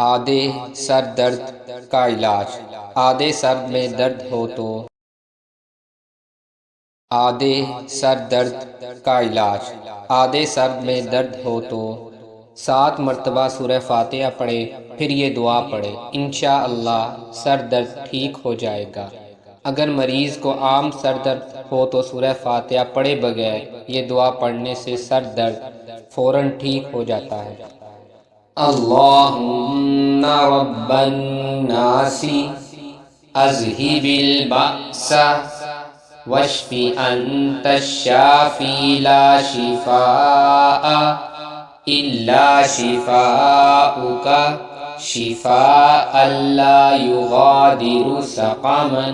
آدھے سر درد کا علاج۔ آدھے سر میں درد ہو تو آدھے سر درد کا علاج۔ آدھے سر میں درد ہو تو 7 مرتبہ سورہ فاتحہ پڑھے، پھر یہ دعا پڑھے، انشاءاللہ سر درد ٹھیک ہو جائے گا۔ اگر مریض کو عام سر درد ہو تو سورہ فاتحہ پڑھے بغیر یہ دعا پڑھنے سے سر درد فوراً ٹھیک ہو جاتا ہے۔ اللہم رب الناس اذہب البأس واشف انت الشافی لا شفاء الا شفاءک شفاء لا یغادر سقما